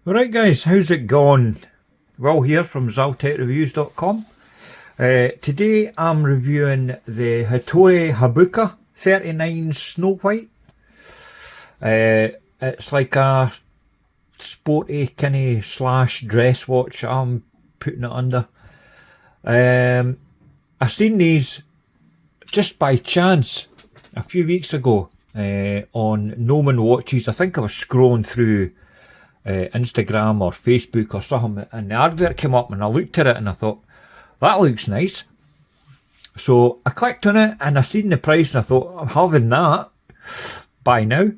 Alright guys, how's it going? Will here from ZaltekReviews.com. Today I'm reviewing the Hitori Habuka 39 Snow White. It's like a sporty kind of slash dress watch I'm putting it under. I seen these just by chance a few weeks ago on Noman Watches. I think I was scrolling through Instagram or Facebook or something, and the advert came up and I looked at it and I thought, that looks nice. So I clicked on it and I seen the price and I thought, I'm having that. Buy now.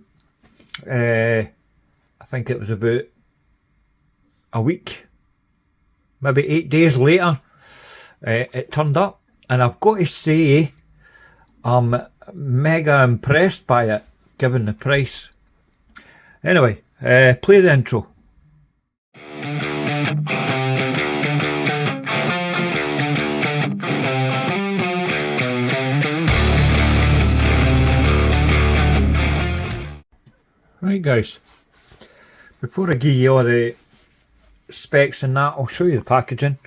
I think it was about a week, maybe 8 days later, it turned up, and I've got to say I'm mega impressed by it given the price. Anyway, play the intro. Right guys, before I give you all the specs and that, I'll show you the packaging.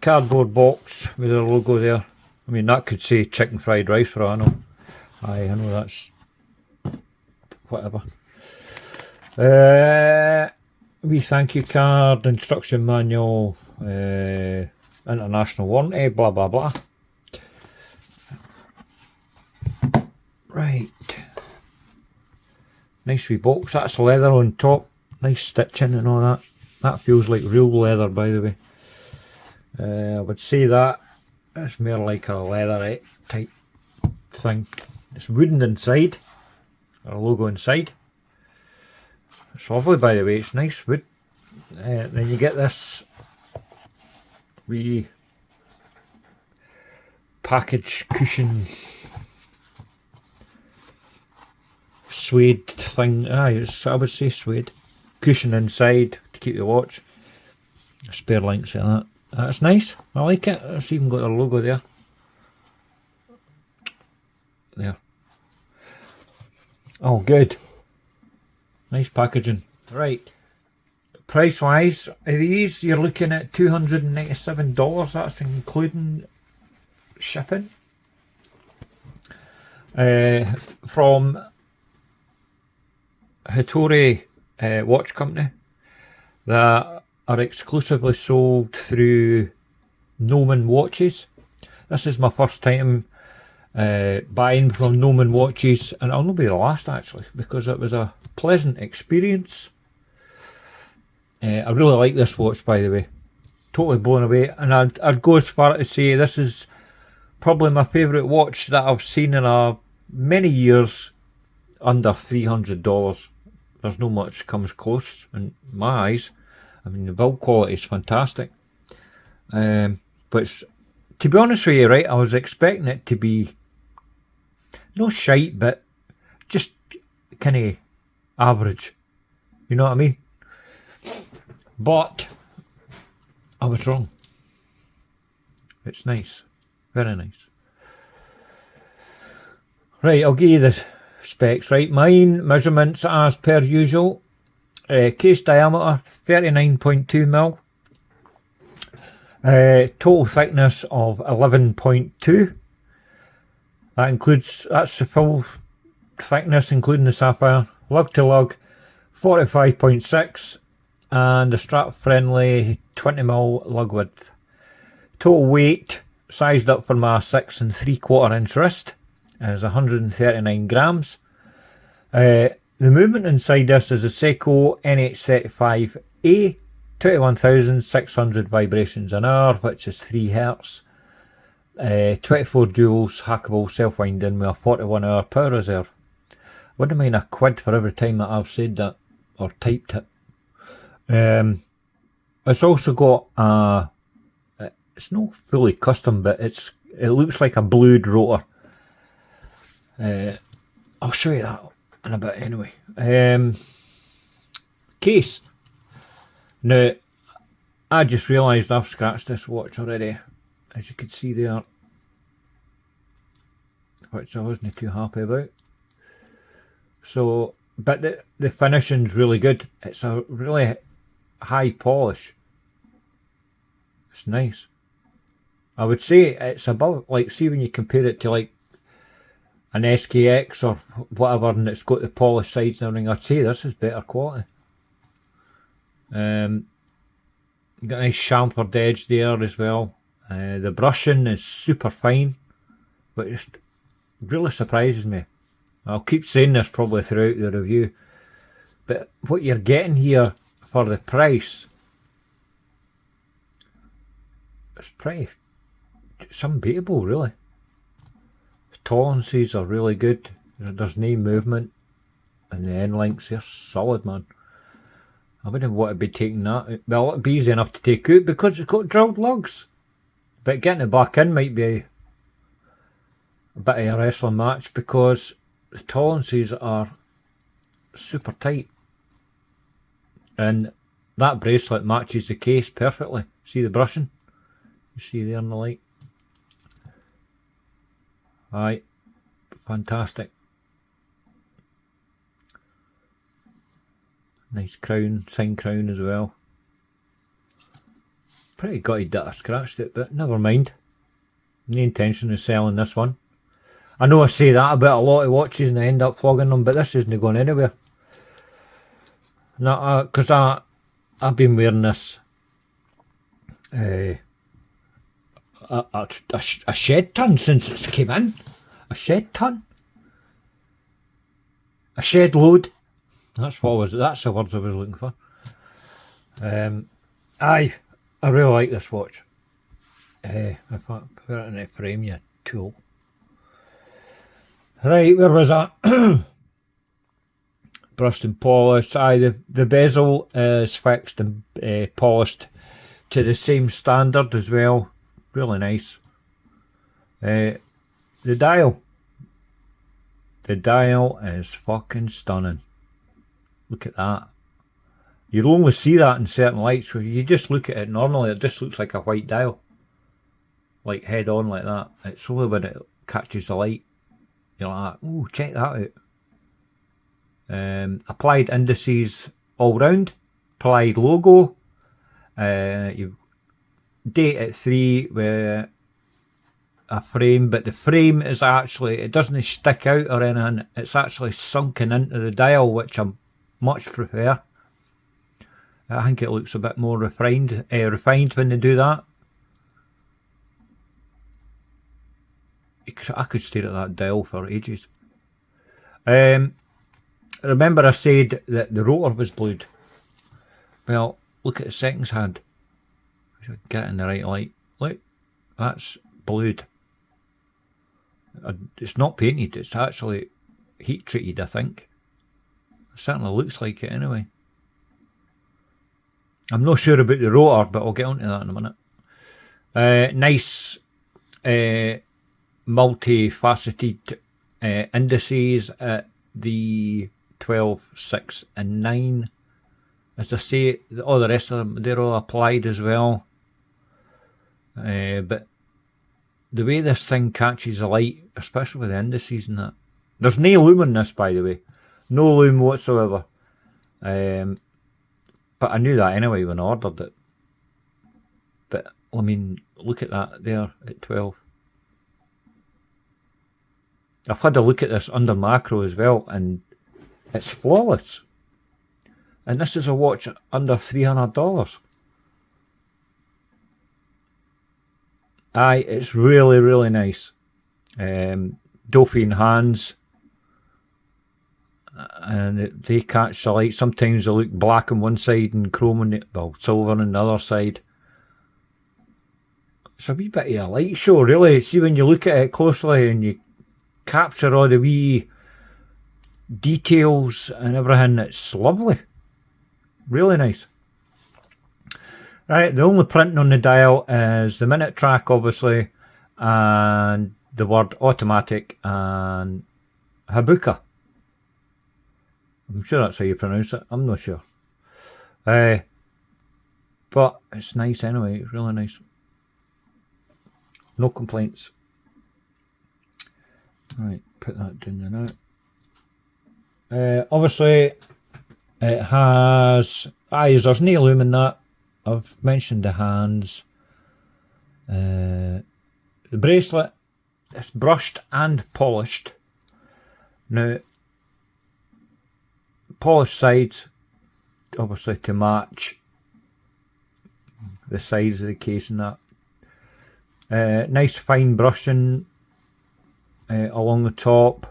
Cardboard box with a logo there. I mean, that could say chicken fried rice for all I know. I know that's whatever. Wee thank you card, instruction manual, international warranty, blah blah blah. Right, nice wee box. That's leather on top, nice stitching and all that. That feels like real leather, by the way. I would say that it's more like a leatherette type thing. It's wooden inside, a logo inside. It's lovely, by the way, it's nice wood. Then you get this wee package cushion suede thing. I would say suede. Cushion inside to keep the watch. Spare links of that. That's nice, I like it. It's even got a logo there. There. Oh, good. Nice packaging. Right, price wise, these you're looking at $297. That's including shipping. From Hitori Watch Company, that are exclusively sold through Noman Watches. This is my first time buying from Noman Watches, and it'll not be the last actually, because it was a pleasant experience. I really like this watch, by the way. Totally blown away, and I'd go as far to say this is probably my favourite watch that I've seen in many years under $300. There's no much comes close in my eyes. I mean, the build quality is fantastic. But to be honest with you, right, I was expecting it to be no shite, but just kind of average. You know what I mean? But I was wrong. It's nice. Very nice. Right, I'll give you the specs, right? Mine measurements as per usual. Case diameter 39.2mm. Total thickness of 11.2. That's the full thickness including the sapphire. Lug to lug 45.6, and the strap friendly 20mm lug width. Total weight sized up for my 6 3/4 inch wrist is 139 grams. The movement inside this is a Seiko NH35A, 21,600 vibrations an hour, which is 3 Hz. 24 joules hackable self-winding with a 41-hour power reserve. Wouldn't mind a quid for every time that I've said that or typed it. It's also got it's not fully custom, but it looks like a blued rotor. I'll show you that in a bit anyway. Case. Now, I just realised I've scratched this watch already, as you can see there, which I wasn't too happy about. So but the finishing's really good. It's a really high polish. It's nice. I would say it's above, like, see when you compare it to like an SKX or whatever, and it's got the polished sides and everything, I'd say this is better quality. Got a nice chamfered edge there as well. The brushing is super fine, but it really surprises me. I'll keep saying this probably throughout the review, but what you're getting here for the price, it's it's unbeatable, really. The tolerances are really good. There's no movement, and the end links, they're solid, man. I wouldn't want to be taking that. Well, it'd be easy enough to take out because it's got drilled lugs. But getting it back in might be a bit of a wrestling match because the tolerances are super tight. And that bracelet matches the case perfectly. See the brushing? You see there in the light? Aye, fantastic. Nice crown, sign crown as well. Pretty gutted that I scratched it, but never mind. No intention of selling this one. I know I say that about a lot of watches and I end up flogging them, but this isn't going anywhere. No, because I've been wearing this a shed ton since it's came in. A shed ton? A shed load. That's the words I was looking for. I really like this watch. If I put it in a frame, you tool. Right, where was that? Brushed and polished. Aye, the bezel is fixed and polished to the same standard as well. Really nice. The dial. The dial is fucking stunning. Look at that. You'll only see that in certain lights. So you just look at it normally, it just looks like a white dial. Like head on like that. It's only when it catches the light, you're like, ooh, check that out. Applied indices all round. Applied logo. You date at 3 with a frame, but the frame is actually, it doesn't stick out or anything. It's actually sunken into the dial, which I much prefer. I think it looks a bit more refined when they do that. I could stare at that dial for ages. Remember I said that the rotor was blued. Well, look at the seconds hand. I should get it in the right light. Look, that's blued. It's not painted, it's actually heat treated, I think. It certainly looks like it anyway. I'm not sure about the rotor, but I'll get onto that in a minute. Nice multi-faceted indices at the 12, 6 and 9. As I say, all the rest of them, they're all applied as well. But the way this thing catches the light, especially with the indices and that. There's no loom in this, by the way. No loom whatsoever. But I knew that anyway when I ordered it. But, I mean, look at that there at 12. I've had a look at this under macro as well, and it's flawless. And this is a watch under $300. Aye, it's really, really nice. Dauphine hands. And they catch the light. Sometimes they look black on one side and chrome on the, well, silver on the other side. It's a wee bit of a light show, really. See, when you look at it closely and you capture all the wee details and everything, it's lovely. Really nice. Right, the only printing on the dial is the minute track, obviously, and the word automatic and Habuka. I'm sure that's how you pronounce it. I'm not sure. But it's nice anyway. It's really nice. No complaints. Right, put that down there Obviously it has eyes, there's no loom in that. I've mentioned the hands. The bracelet, it's brushed and polished. Now, polished sides, obviously to match the sides of the case and that. Nice fine brushing along the top.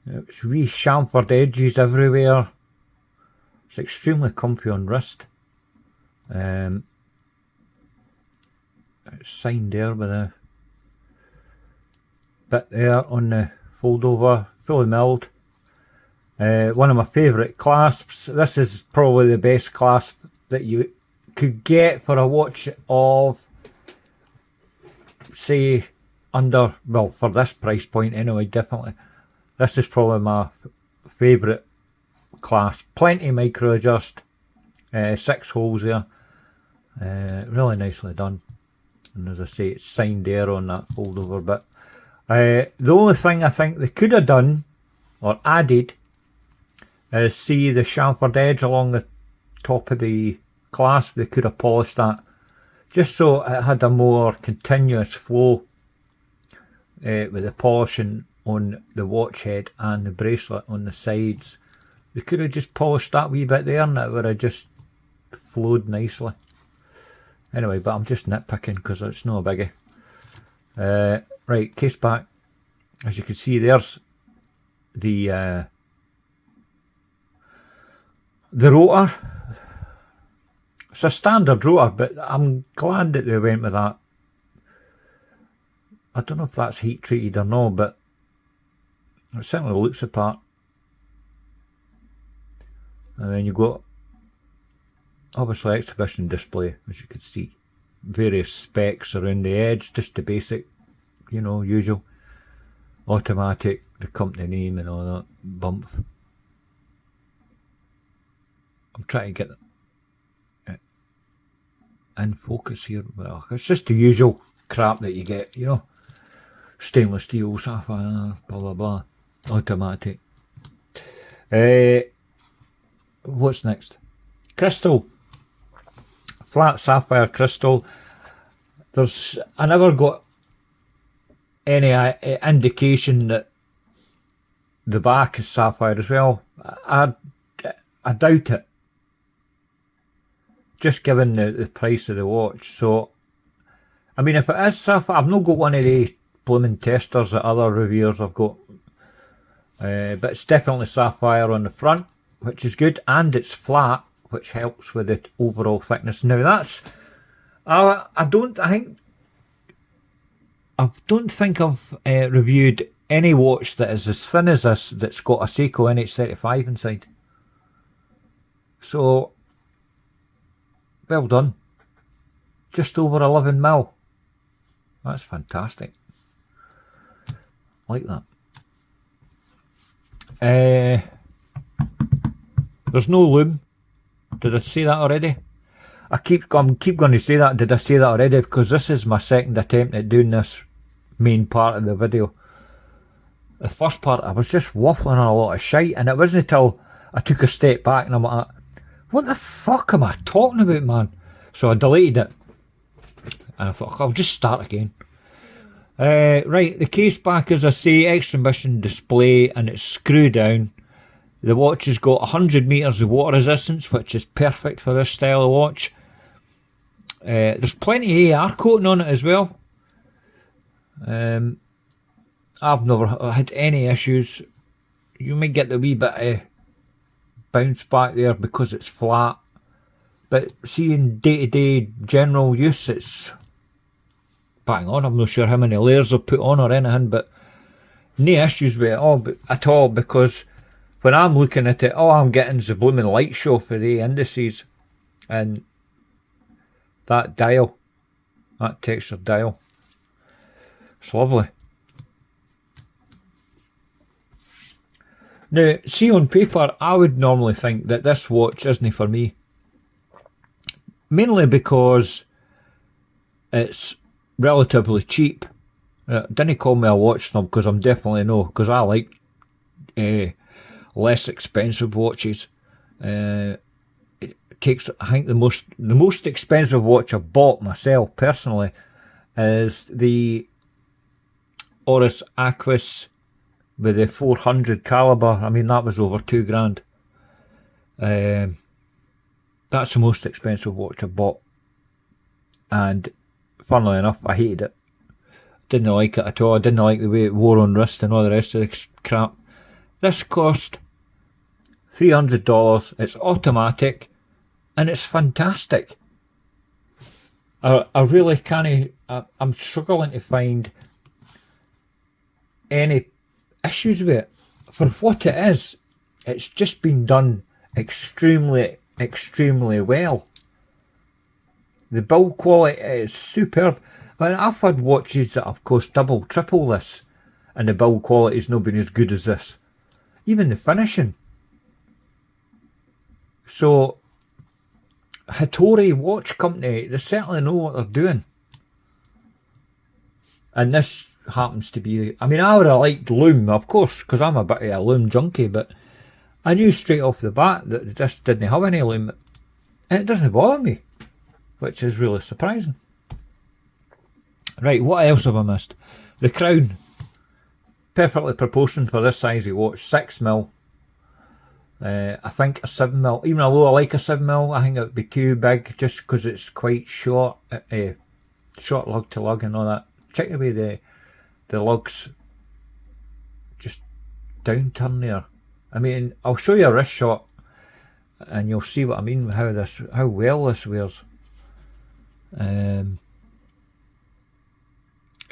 It's wee chamfered edges everywhere. It's extremely comfy on wrist. It's signed there with a bit there on the fold over, fully milled. One of my favourite clasps. This is probably the best clasp that you could get for a watch of, say, under, well, for this price point anyway, definitely. This is probably my favourite clasp. Plenty micro adjust, 6 holes there. Really nicely done. And as I say, it's signed there on that fold over bit. The only thing I think they could have done or added is, see the chamfered edge along the top of the clasp. They could have polished that just so it had a more continuous flow with the polishing on the watch head and the bracelet on the sides. They could have just polished that wee bit there and it would have just flowed nicely. Anyway, but I'm just nitpicking because it's no biggie. Right, case back. As you can see, there's the rotor. It's a standard rotor, but I'm glad that they went with that. I don't know if that's heat treated or not, but it certainly looks the part. And then you've got, obviously, exhibition display, as you can see. Various specs around the edge, just the basic, you know, usual. Automatic, the company name and all that bump. I'm trying to get it in focus here. Well, it's just the usual crap that you get, you know. Stainless steel, sapphire, blah blah blah. Automatic. What's next? Crystal. Flat sapphire crystal. I never got any indication that the back is sapphire as well. I doubt it. Just given the price of the watch. So, I mean, if it is sapphire, I've not got one of the blooming testers that other reviewers have got. But it's definitely sapphire on the front, which is good, and it's flat, which helps with the overall thickness. Now that's, I don't think I've reviewed any watch that is as thin as this that's got a Seiko NH35 inside. So, well done. Just over 11mm. That's fantastic. Like that. There's no loom. Did I say that already? I keep going to say that. Did I say that already? Because this is my second attempt at doing this main part of the video. The first part I was just waffling on a lot of shite, and it wasn't until I took a step back and I'm like, what the fuck am I talking about, man? So I deleted it. And I thought, I'll just start again. Right, the case back, as I say, exhibition display, and it's screw down. The watch has got 100 metres of water resistance, which is perfect for this style of watch. There's plenty of AR coating on it as well. I've never had any issues. You might get the wee bit of bounce back there because it's flat. But seeing day-to-day general use, it's bang on. I'm not sure how many layers I've put on or anything, but no issues with it at all, because when I'm looking at it, all I'm getting is the blooming light show for the indices and that dial, that textured dial. It's lovely. Now, see, on paper, I would normally think that this watch isn't for me. Mainly because it's relatively cheap. Didn't call me a watch snob, because I'm definitely no, because I less expensive watches. It takes, I think the most expensive watch I've bought myself personally is the Oris Aquis with the 400 caliber. I mean, that was over £2,000. That's the most expensive watch I've bought, and funnily enough, I hated it. Didn't like it at all. I didn't like the way it wore on wrist and all the rest of the crap. This cost $300. It's automatic, and it's fantastic. I really can't. I'm struggling to find any issues with it. For what it is, it's just been done extremely well. The build quality is superb. I mean, I've had watches that have cost double, triple this, and the build quality's not been as good as this. Even the finishing. So, Hitori Watch Company, they certainly know what they're doing. And this happens to be, I mean, I would have liked Loom, of course, because I'm a bit of a Loom junkie, but I knew straight off the bat that they just didn't have any Loom. And it doesn't bother me, which is really surprising. Right, what else have I missed? The crown. Perfectly proportioned for this size of watch, 6mm. I think a 7mm, even though I like a 7mm, I think it would be too big just because it's quite short, short lug to lug and all that. Check the way the lugs just downturn there. I mean, I'll show you a wrist shot and you'll see what I mean, how well this wears.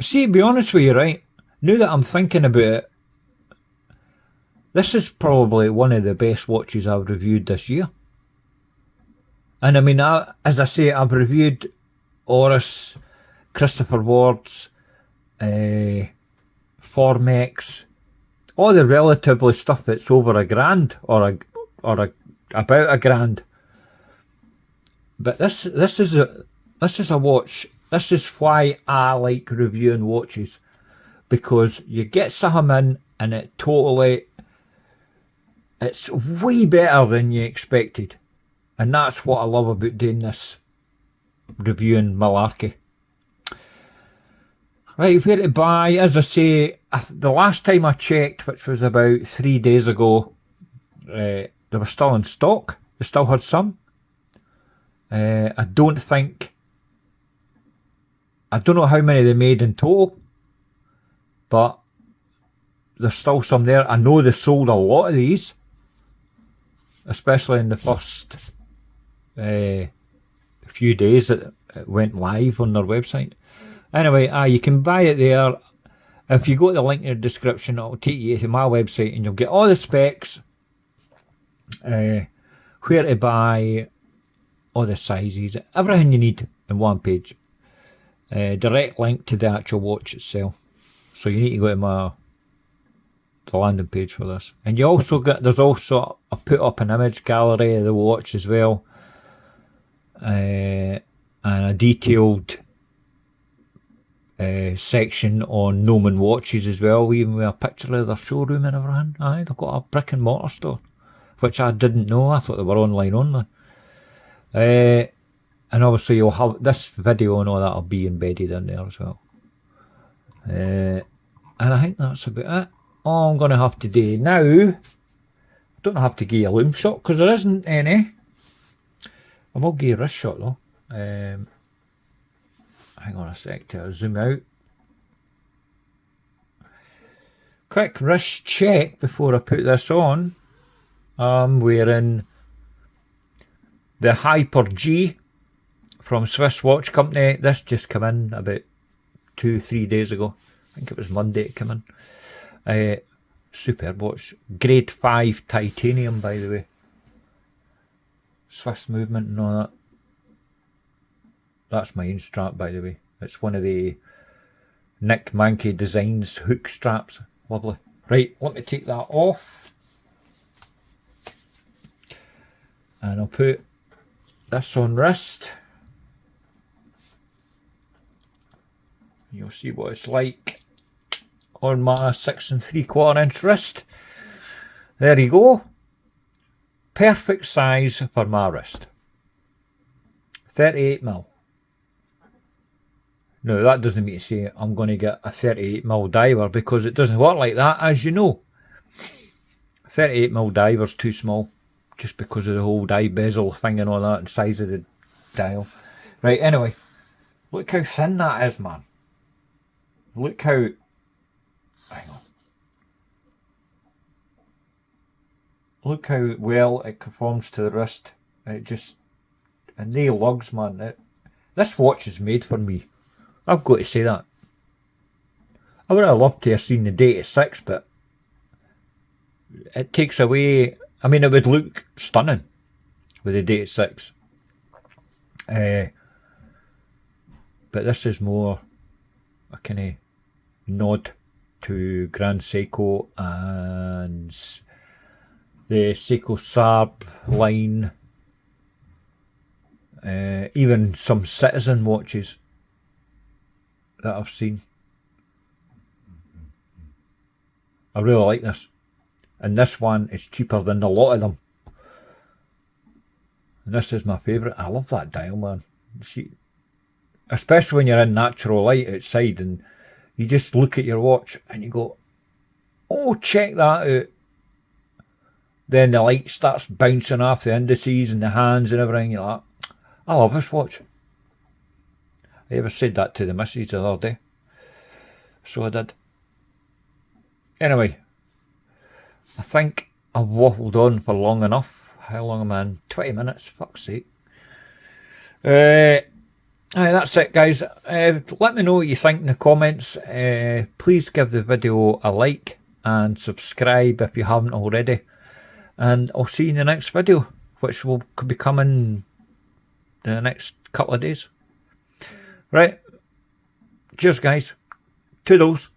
See, to be honest with you, right, now that I'm thinking about it, this is probably one of the best watches I've reviewed this year. And I mean, as I say, I've reviewed Oris, Christopher Ward's, Formex, all the relatively stuff that's over £1,000 or about £1,000. But this is a watch. This is why I like reviewing watches, because you get something in and it's way better than you expected. And that's what I love about doing this reviewing malarkey. Right, where to buy? As I say, the last time I checked, which was about 3 days ago, they were still in stock. They still had some. I don't know how many they made in total, but there's still some there. I know they sold a lot of these, especially in the first few days that it went live on their website. Anyway, you can buy it there. If you go to the link in the description, it'll take you to my website and you'll get all the specs, where to buy, all the sizes, everything you need in one page. Direct link to the actual watch itself. So you need to go to the landing page for this. And you also there's also I put up an image gallery of the watch as well, and a detailed section on Noman watches as well, even with a picture of their showroom and everything. Aye, they've got a brick and mortar store, which I didn't know. I thought they were online only. And obviously you'll have this video and all that will be embedded in there as well. And I think that's about it. All I'm going to have to do now, I don't have to give you a loom shot because there isn't any. I will give you a wrist shot though. Hang on a sec to zoom out. Quick wrist check before I put this on. I'm wearing the Hyper G from Swiss Watch Company. This just came in about 2-3 days ago. I think it was Monday it came in. Superb watch. Grade 5 titanium, by the way. Swiss movement and all that. That's my own strap, by the way. It's one of the Nick Mankey Designs hook straps. Lovely. Right, let me take that off. And I'll put this on wrist. You'll see what it's like on my 6 3/4 inch wrist. There you go. Perfect size for my wrist. 38mm. Now that doesn't mean to say I'm going to get a 38mm diver, because it doesn't work like that, as you know. 38mm diver's too small, just because of the whole die bezel thing and all that, and size of the dial. Right, anyway, look how thin that is, man. Look how... Hang on. Look how well it conforms to the wrist. It just... And they lugs, man. This watch is made for me. I've got to say that. I would have loved to have seen the Data 6, but it takes away... I mean, it would look stunning with the Data 6. But this is more a kind of nod to Grand Seiko and the Seiko Sarb line. Even some Citizen watches that I've seen. I really like this. And this one is cheaper than a lot of them. And this is my favourite. I love that dial, man. See, especially when you're in natural light outside and you just look at your watch and you go, oh, check that out. Then the light starts bouncing off the indices and the hands and everything. You're like, I love this watch. I ever said that to the missus the other day. So I did. Anyway, I think I've waffled on for long enough. How long am I in? 20 minutes, fuck's sake. That's it, guys. Let me know what you think in the comments. Please give the video a like and subscribe if you haven't already. And I'll see you in the next video, which will be coming in the next couple of days. Right. Cheers, guys. Toodles.